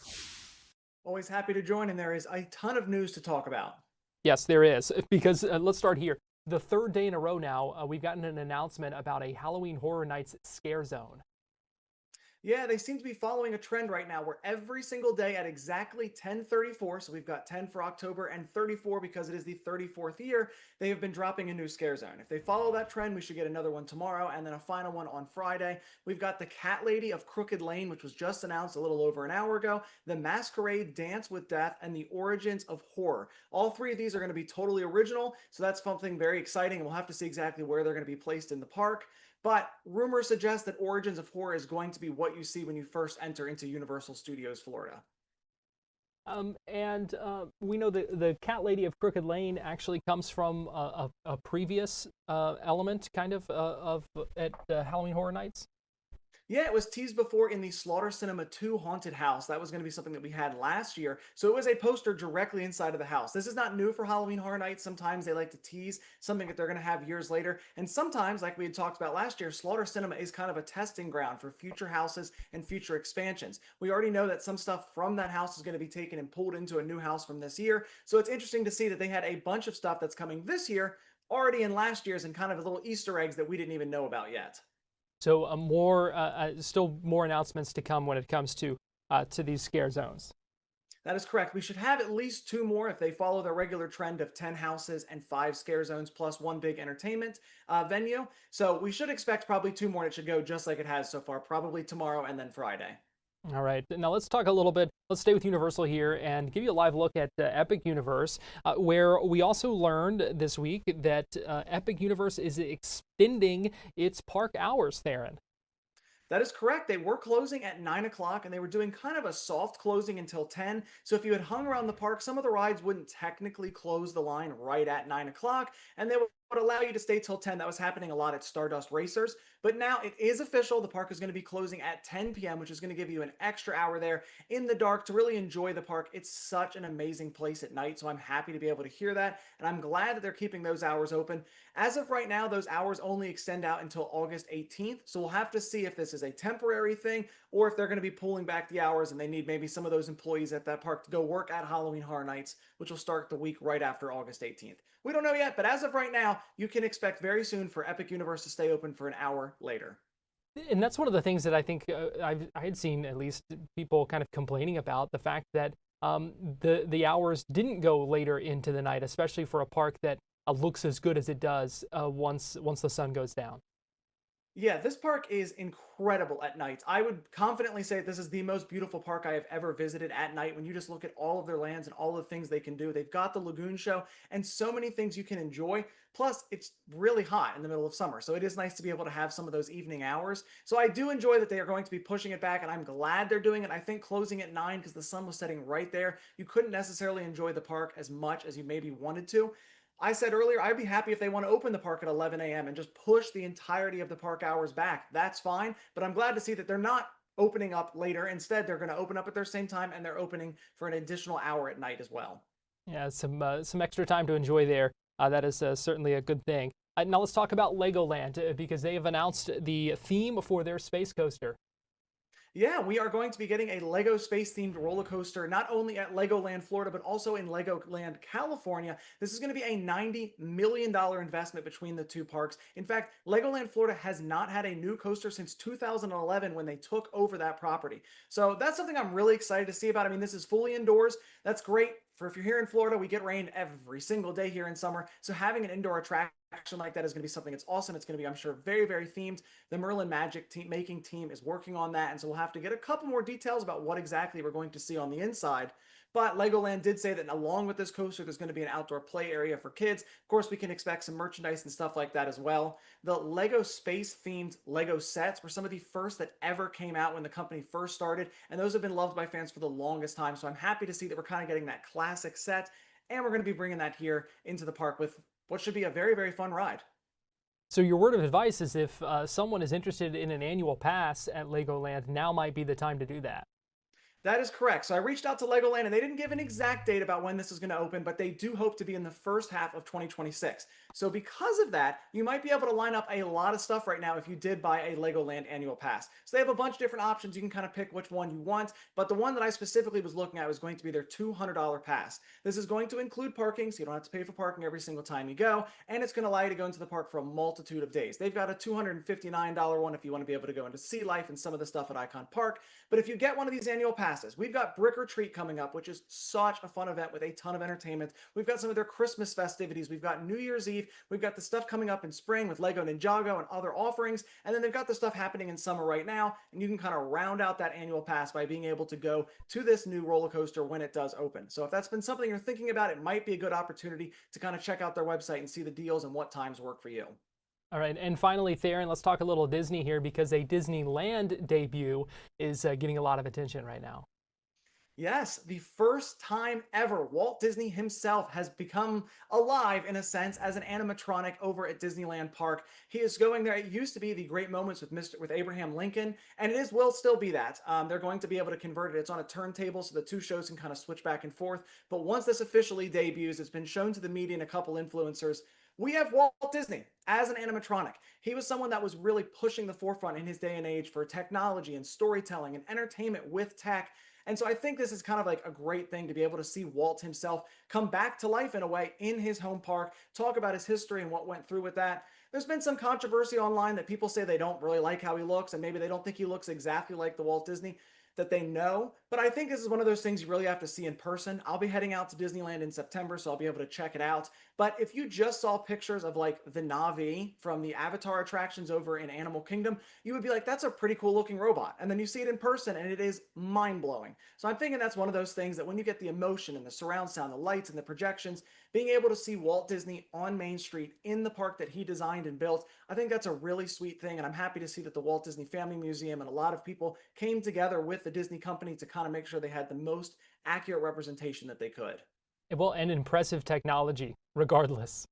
Always happy to join, and there is a ton of news to talk about. Yes, there is, because let's start here. The third day in a row now, we've gotten an announcement about a Halloween Horror Nights scare zone. Yeah, they seem to be following a trend right now where every single day at exactly 10:34, so we've got 10 for October and 34 because it is the 34th year, they have been dropping a new scare zone. If they follow that trend, we should get another one tomorrow and then a final one on Friday. We've got the Cat Lady of Crooked Lane, which was just announced a little over an hour ago, the Masquerade Dance with Death, and the Origins of Horror. All three of these are going to be totally original, so that's something very exciting, and we'll have to see exactly where they're going to be placed in the park. But rumors suggest that Origins of Horror is going to be what you see when you first enter into Universal Studios Florida. We know the Cat Lady of Crooked Lane actually comes from a previous element, kind of at Halloween Horror Nights. Yeah, it was teased before in the Slaughter Cinema 2 Haunted House. That was going to be something that we had last year. So it was a poster directly inside of the house. This is not new for Halloween Horror Nights. Sometimes they like to tease something that they're going to have years later. And sometimes, like we had talked about last year, Slaughter Cinema is kind of a testing ground for future houses and future expansions. We already know that some stuff from that house is going to be taken and pulled into a new house from this year. So it's interesting to see that they had a bunch of stuff that's coming this year already in last year's and kind of little Easter eggs that we didn't even know about yet. So still more announcements to come when it comes to these scare zones. That is correct. We should have at least 2 more if they follow their regular trend of 10 houses and 5 scare zones plus 1 big entertainment venue. So we should expect probably 2 more, and it should go just like it has so far, probably tomorrow and then Friday. All right, now let's talk a little bit. Let's stay with Universal here and give you a live look at Epic Universe, where we also learned this week that Epic Universe is extending its park hours, Theron. That is correct. They were closing at 9 o'clock, and they were doing kind of a soft closing until 10. So if you had hung around the park, some of the rides wouldn't technically close the line right at 9 o'clock, and they would allow you to stay till 10. That was happening a lot at Stardust Racers. But now it is official. The park is going to be closing at 10 p.m., which is going to give you an extra hour there in the dark to really enjoy the park. It's such an amazing place at night, so I'm happy to be able to hear that, and I'm glad that they're keeping those hours open. As of right now, those hours only extend out until August 18th, so we'll have to see if this is a temporary thing or if they're going to be pulling back the hours and they need maybe some of those employees at that park to go work at Halloween Horror Nights, which will start the week right after August 18th. We don't know yet, but as of right now, you can expect very soon for Epic Universe to stay open for an hour later. And that's one of the things that I think I had seen at least people kind of complaining about, the fact that the hours didn't go later into the night, especially for a park that looks as good as it does once the sun goes down. Yeah, this park is incredible at night. I would confidently say this is the most beautiful park I have ever visited at night. When you just look at all of their lands and all the things they can do, they've got the lagoon show and so many things you can enjoy. Plus, it's really hot in the middle of summer, so it is nice to be able to have some of those evening hours. So I do enjoy that they are going to be pushing it back, and I'm glad they're doing it. I think closing at 9 because the sun was setting right there, you couldn't necessarily enjoy the park as much as you maybe wanted to. I said earlier, I'd be happy if they want to open the park at 11 a.m. and just push the entirety of the park hours back. That's fine, but I'm glad to see that they're not opening up later. Instead, they're going to open up at their same time, and they're opening for an additional hour at night as well. Yeah, some extra time to enjoy there. That is certainly a good thing. Now let's talk about Legoland, because they have announced the theme for their space coaster. Yeah, we are going to be getting a Lego space-themed roller coaster, not only at Legoland, Florida, but also in Legoland, California. This is going to be a $90 million investment between the two parks. In fact, Legoland, Florida has not had a new coaster since 2011 when they took over that property. So that's something I'm really excited to see about. I mean, this is fully indoors. That's great. For if you're here in Florida, we get rain every single day here in summer. So having an indoor attraction like that is going to be something that's awesome. It's going to be, I'm sure, very, very themed. The Merlin Magic making team is working on that. And so we'll have to get a couple more details about what exactly we're going to see on the inside. But Legoland did say that along with this coaster, there's going to be an outdoor play area for kids. Of course, we can expect some merchandise and stuff like that as well. The Lego space-themed Lego sets were some of the first that ever came out when the company first started, and those have been loved by fans for the longest time. So I'm happy to see that we're kind of getting that classic set, and we're going to be bringing that here into the park with what should be a very, very fun ride. So your word of advice is if someone is interested in an annual pass at Legoland, now might be the time to do that. That is correct. So I reached out to Legoland and they didn't give an exact date about when this is going to open, but they do hope to be in the first half of 2026. So because of that, you might be able to line up a lot of stuff right now if you did buy a Legoland annual pass. So they have a bunch of different options. You can kind of pick which one you want, but the one that I specifically was looking at was going to be their $200 pass. This is going to include parking, so you don't have to pay for parking every single time you go, and it's going to allow you to go into the park for a multitude of days. They've got a $259 one if you want to be able to go into Sea Life and some of the stuff at Icon Park, but if you get one of these annual passes, we've got Brick or Treat coming up, which is such a fun event with a ton of entertainment. We've got some of their Christmas festivities. We've got New Year's Eve. We've got the stuff coming up in spring with Lego Ninjago and other offerings. And then they've got the stuff happening in summer right now. And you can kind of round out that annual pass by being able to go to this new roller coaster when it does open. So if that's been something you're thinking about, it might be a good opportunity to kind of check out their website and see the deals and what times work for you. All right, and finally, Theron, let's talk a little Disney here because a Disneyland debut is getting a lot of attention right now. Yes, the first time ever Walt Disney himself has become alive, in a sense, as an animatronic over at Disneyland Park. He is going there. It used to be the Great Moments with Abraham Lincoln, and it will still be that. They're going to be able to convert it. It's on a turntable, so the two shows can kind of switch back and forth. But once this officially debuts, it's been shown to the media and a couple influencers. We have Walt Disney as an animatronic. He was someone that was really pushing the forefront in his day and age for technology and storytelling and entertainment with tech. And so I think this is kind of like a great thing to be able to see Walt himself come back to life in a way in his home park, talk about his history and what went through with that. There's been some controversy online that people say they don't really like how he looks and maybe they don't think he looks exactly like the Walt Disney that they know. But I think this is one of those things you really have to see in person. I'll be heading out to Disneyland in September, so I'll be able to check it out. But if you just saw pictures of like the Na'vi from the Avatar attractions over in Animal Kingdom, you would be like, that's a pretty cool looking robot. And then you see it in person and it is mind blowing. So I'm thinking that's one of those things that when you get the emotion and the surround sound, the lights and the projections, being able to see Walt Disney on Main Street in the park that he designed and built, I think that's a really sweet thing. And I'm happy to see that the Walt Disney Family Museum and a lot of people came together with the Disney company to kind of make sure they had the most accurate representation that they could. Well, and impressive technology, regardless.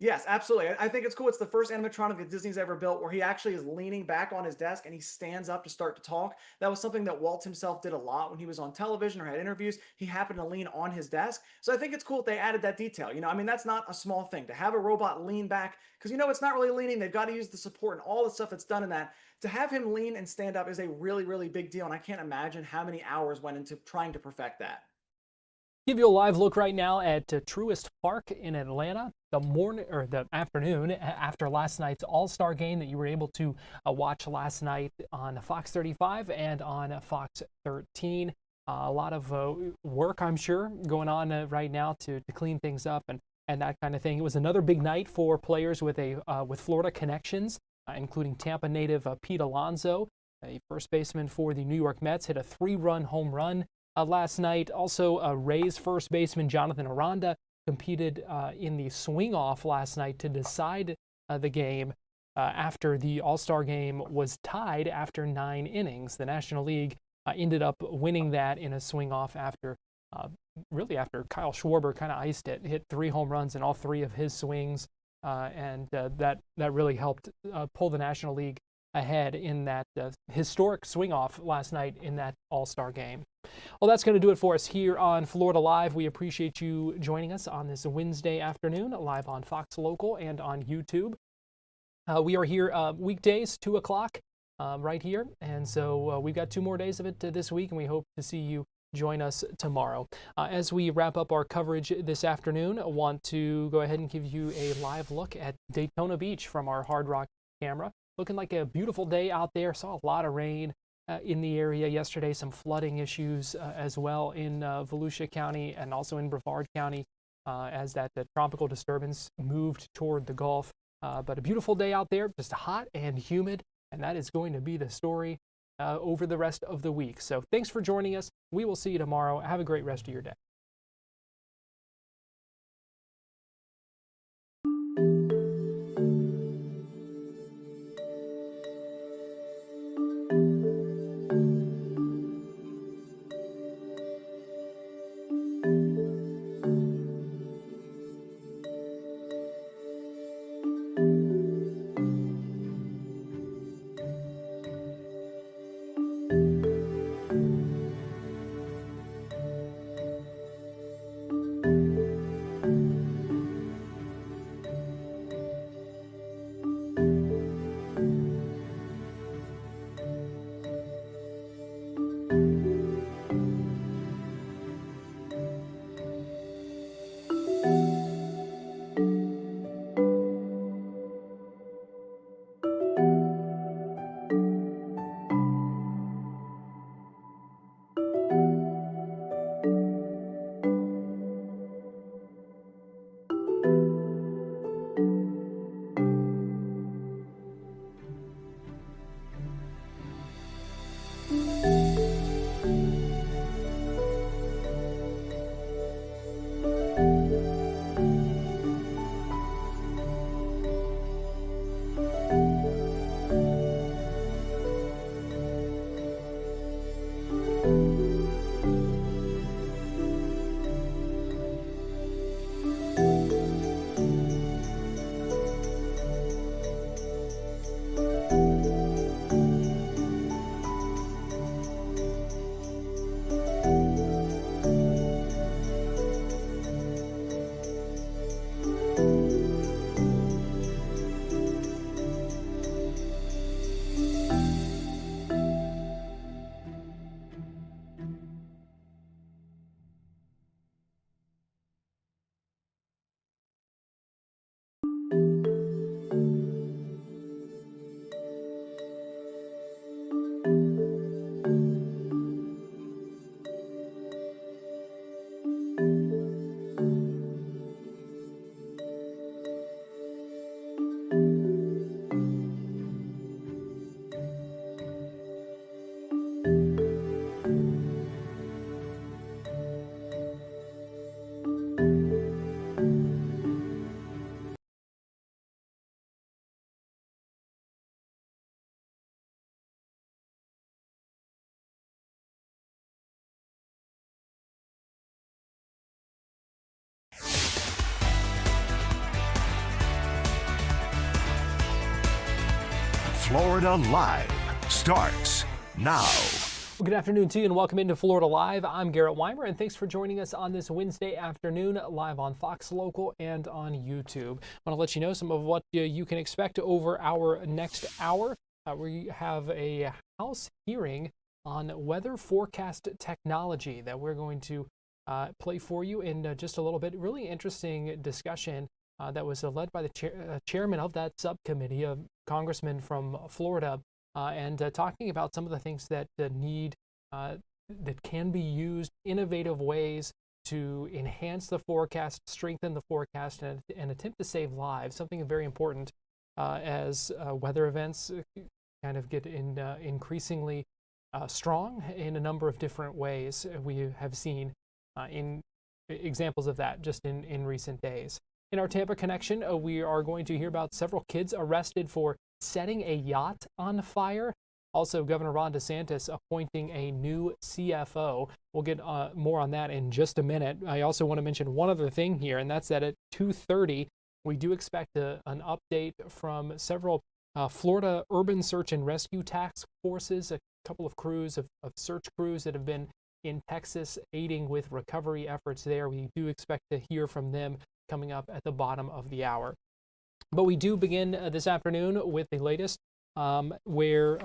Yes, absolutely. I think it's cool. It's the first animatronic that Disney's ever built where he actually is leaning back on his desk and he stands up to start to talk. That was something that Walt himself did a lot when he was on television or had interviews. He happened to lean on his desk. So I think it's cool that they added that detail. You know, I mean, that's not a small thing to have a robot lean back because, you know, it's not really leaning. They've got to use the support and all the stuff that's done in that. To have him lean and stand up is a really, really big deal. And I can't imagine how many hours went into trying to perfect that. Give you a live look right now at Truist Park in Atlanta. The afternoon after last night's All-Star game that you were able to watch last night on Fox 35 and on Fox 13. A lot of work, I'm sure, going on right now to clean things up and that kind of thing. It was another big night for players with Florida connections, including Tampa native Pete Alonso, a first baseman for the New York Mets, hit a 3-run home run last night. Also, Rays first baseman Jonathan Aranda competed in the swing-off last night to decide the game after the All-Star game was tied after 9 innings. The National League ended up winning that in a swing-off after Kyle Schwarber kind of iced it, hit 3 home runs in all 3 of his swings, and that really helped pull the National League ahead in that historic swing-off last night in that All-Star game. Well, that's going to do it for us here on Florida Live. We appreciate you joining us on this Wednesday afternoon, live on Fox Local and on YouTube. We are here weekdays, 2 o'clock, right here. And so we've got 2 more days of it this week, and we hope to see you join us tomorrow. As we wrap up our coverage this afternoon, I want to go ahead and give you a live look at Daytona Beach from our Hard Rock camera. Looking like a beautiful day out there. Saw a lot of rain in the area yesterday, some flooding issues as well in Volusia County and also in Brevard County as the tropical disturbance moved toward the Gulf. But a beautiful day out there, just hot and humid, and that is going to be the story over the rest of the week. So thanks for joining us. We will see you tomorrow. Have a great rest of your day. Florida Live starts now. Well, good afternoon to you and welcome into Florida Live. I'm Garrett Weimer and thanks for joining us on this Wednesday afternoon live on Fox Local and on YouTube. I want to let you know some of what you can expect over our next hour. We have a House hearing on weather forecast technology that we're going to play for you in just a little bit. Really interesting discussion that was led by the chairman of that subcommittee, a congressman from Florida, and talking about some of the things that that can be used, innovative ways to enhance the forecast, strengthen the forecast, and attempt to save lives. Something very important as weather events kind of get increasingly strong in a number of different ways. We have seen in examples of that just in recent days. In our Tampa connection, we are going to hear about several kids arrested for setting a yacht on fire. Also, Governor Ron DeSantis appointing a new CFO. We'll get more on that in just a minute. I also want to mention one other thing here, and that's that at 2:30, we do expect an update from several Florida urban search and rescue task forces, a couple of crews of search crews that have been in Texas aiding with recovery efforts there. We do expect to hear from them coming up at the bottom of the hour. But we do begin this afternoon with the latest where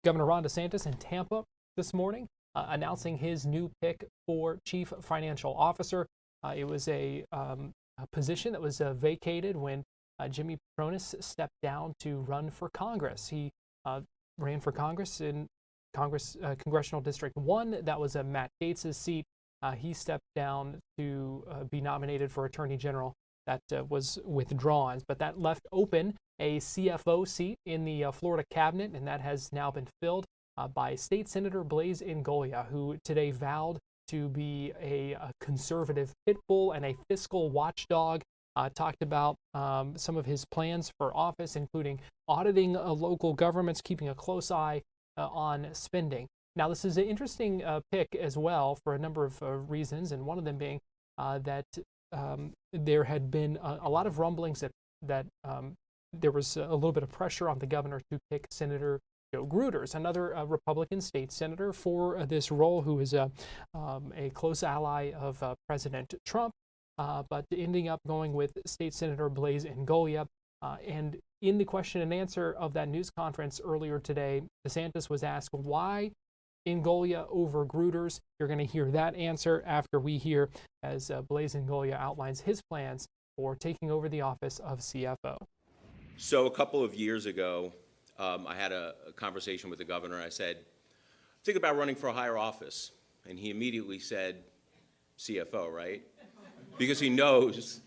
Governor Ron DeSantis in Tampa this morning announcing his new pick for Chief Financial Officer. It was a position that was vacated when Jimmy Patronis stepped down to run for Congress. He ran for Congress in Congressional District 1. That was Matt Gaetz's seat. He stepped down to be nominated for Attorney General. That was withdrawn, but that left open a CFO seat in the Florida cabinet, and that has now been filled by State Senator Blaise Ingoglia, who today vowed to be a conservative pit bull and a fiscal watchdog. Talked about some of his plans for office, including auditing local governments, keeping a close eye on spending. Now, this is an interesting pick as well for a number of reasons, and one of them being that there had been a lot of rumblings that there was a little bit of pressure on the governor to pick Senator Joe Gruters, another Republican state senator, for this role, who is a close ally of President Trump, but ending up going with State Senator Blaise Ingoglia. And in the question and answer of that news conference earlier today, DeSantis was asked why Ingoglia over Gruters. You're going to hear that answer after we hear as Blaise Ingoglia outlines his plans for taking over the office of CFO. So a couple of years ago, I had a conversation with the governor. I said, think about running for a higher office. And he immediately said, CFO, right? Because he knows,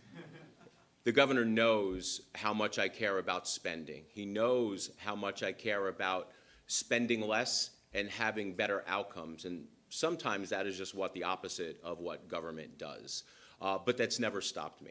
the governor knows how much I care about spending. He knows how much I care about spending less and having better outcomes. And sometimes that is just the opposite of what government does. But that's never stopped me.